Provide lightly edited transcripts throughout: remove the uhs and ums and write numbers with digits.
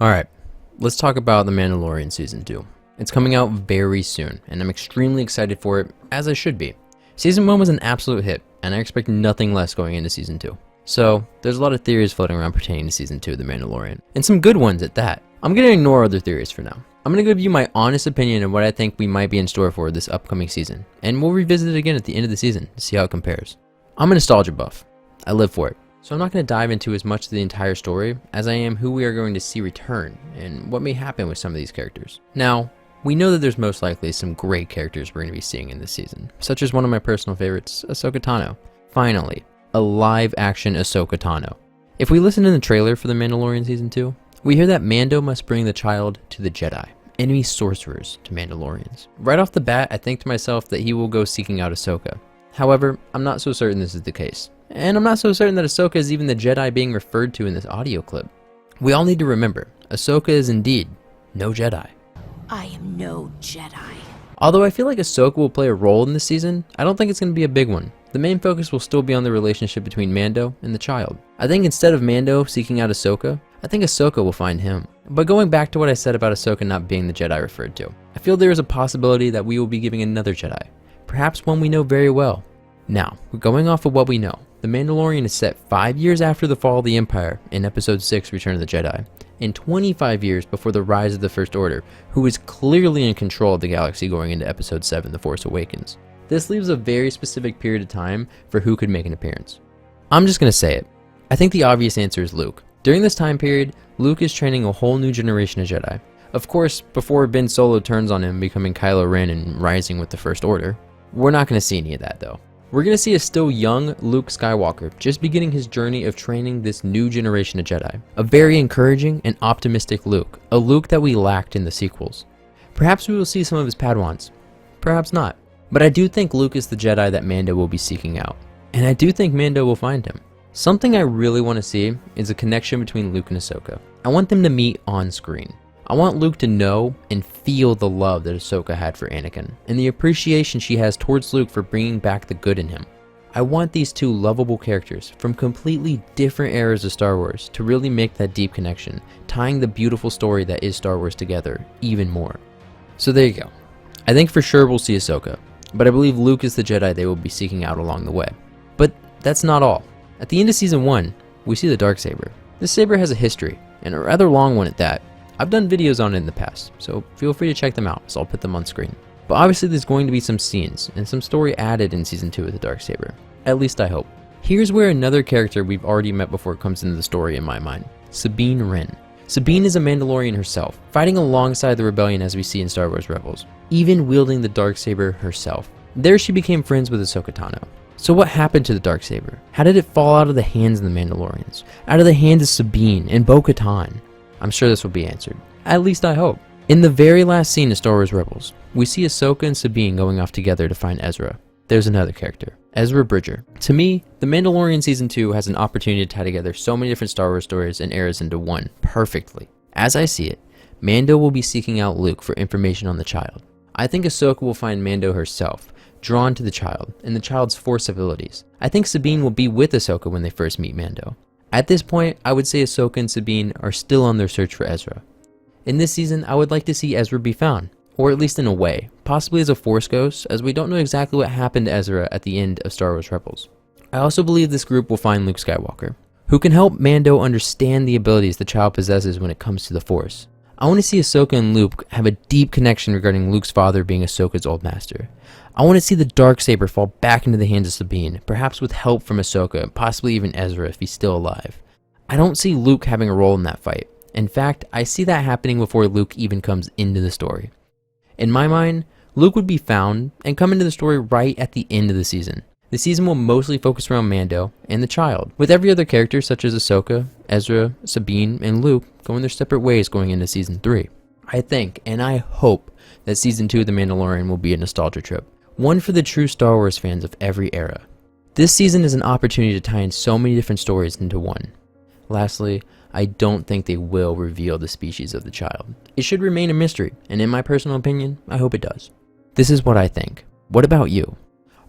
Alright, let's talk about The Mandalorian Season 2. It's coming out very soon, and I'm extremely excited for it, as I should be. Season 1 was an absolute hit, and I expect nothing less going into Season 2. So, there's a lot of theories floating around pertaining to Season 2 of The Mandalorian, and some good ones at that. I'm going to ignore other theories for now. I'm going to give you my honest opinion of what I think we might be in store for this upcoming season, and we'll revisit it again at the end of the season to see how it compares. I'm a nostalgia buff. I live for it. So I'm not going to dive into as much of the entire story as I am who we are going to see return and what may happen with some of these characters. Now, we know that there's most likely some great characters we're going to be seeing in this season, such as one of my personal favorites, Ahsoka Tano. Finally, a live-action Ahsoka Tano. If we listen to the trailer for The Mandalorian Season 2, we hear that Mando must bring the child to the Jedi, enemy sorcerers to Mandalorians. Right off the bat, I think to myself that he will go seeking out Ahsoka. However, I'm not so certain this is the case. And I'm not so certain that Ahsoka is even the Jedi being referred to in this audio clip. We all need to remember, Ahsoka is indeed no Jedi. I am no Jedi. Although I feel like Ahsoka will play a role in this season, I don't think it's going to be a big one. The main focus will still be on the relationship between Mando and the child. I think instead of Mando seeking out Ahsoka, I think Ahsoka will find him. But going back to what I said about Ahsoka not being the Jedi referred to, I feel there is a possibility that we will be giving another Jedi. Perhaps one we know very well. Now, going off of what we know, The Mandalorian is set 5 years after the fall of the Empire in Episode 6 Return of the Jedi, and 25 years before the rise of the First Order, who is clearly in control of the galaxy going into Episode 7 The Force Awakens. This leaves a very specific period of time for who could make an appearance. I'm just going to say it. I think the obvious answer is Luke. During this time period, Luke is training a whole new generation of Jedi. Of course, before Ben Solo turns on him, becoming Kylo Ren and rising with the First Order. We're not going to see any of that though. We're going to see a still young Luke Skywalker just beginning his journey of training this new generation of Jedi. A very encouraging and optimistic Luke, a Luke that we lacked in the sequels. Perhaps we will see some of his Padawans, perhaps not. But I do think Luke is the Jedi that Mando will be seeking out, and I do think Mando will find him. Something I really want to see is a connection between Luke and Ahsoka. I want them to meet on screen. I want Luke to know and feel the love that Ahsoka had for Anakin, and the appreciation she has towards Luke for bringing back the good in him. I want these two lovable characters from completely different eras of Star Wars to really make that deep connection, tying the beautiful story that is Star Wars together even more. So there you go. I think for sure we'll see Ahsoka, but I believe Luke is the Jedi they will be seeking out along the way. But that's not all. At the end of Season 1, we see the Darksaber. This saber has a history, and a rather long one at that. I've done videos on it in the past, so feel free to check them out, so I'll put them on screen. But obviously there's going to be some scenes and some story added in Season 2 of the Darksaber. At least I hope. Here's where another character we've already met before comes into the story in my mind. Sabine Wren. Sabine is a Mandalorian herself, fighting alongside the rebellion as we see in Star Wars Rebels, even wielding the Darksaber herself. There she became friends with Ahsoka Tano. So what happened to the Darksaber? How did it fall out of the hands of the Mandalorians? Out of the hands of Sabine and Bo-Katan? I'm sure this will be answered. At least I hope. In the very last scene of Star Wars Rebels, we see Ahsoka and Sabine going off together to find Ezra. There's another character, Ezra Bridger. To me, The Mandalorian Season 2 has an opportunity to tie together so many different Star Wars stories and eras into one, perfectly. As I see it, Mando will be seeking out Luke for information on the child. I think Ahsoka will find Mando herself, drawn to the child and the child's Force abilities. I think Sabine will be with Ahsoka when they first meet Mando. At this point, I would say Ahsoka and Sabine are still on their search for Ezra. In this season, I would like to see Ezra be found, or at least in a way, possibly as a Force ghost, as we don't know exactly what happened to Ezra at the end of Star Wars Rebels. I also believe this group will find Luke Skywalker, who can help Mando understand the abilities the child possesses when it comes to the Force. I want to see Ahsoka and Luke have a deep connection regarding Luke's father being Ahsoka's old master. I want to see the Darksaber fall back into the hands of Sabine, perhaps with help from Ahsoka, and possibly even Ezra if he's still alive. I don't see Luke having a role in that fight. In fact, I see that happening before Luke even comes into the story. In my mind, Luke would be found and come into the story right at the end of the season. The season will mostly focus around Mando and the child, with every other character such as Ahsoka, Ezra, Sabine, and Luke going their separate ways going into Season 3. I think, and I hope, that Season 2 of The Mandalorian will be a nostalgia trip. One for the true Star Wars fans of every era. This season is an opportunity to tie in so many different stories into one. Lastly, I don't think they will reveal the species of the child. It should remain a mystery, and in my personal opinion, I hope it does. This is what I think. What about you?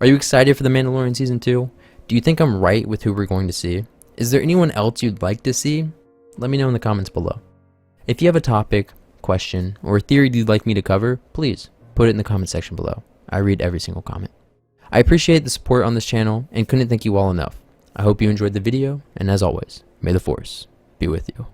Are you excited for The Mandalorian Season 2? Do you think I'm right with who we're going to see? Is there anyone else you'd like to see? Let me know in the comments below. If you have a topic, question, or a theory you'd like me to cover, please put it in the comment section below. I read every single comment. I appreciate the support on this channel and couldn't thank you all enough. I hope you enjoyed the video, and as always, may the Force be with you.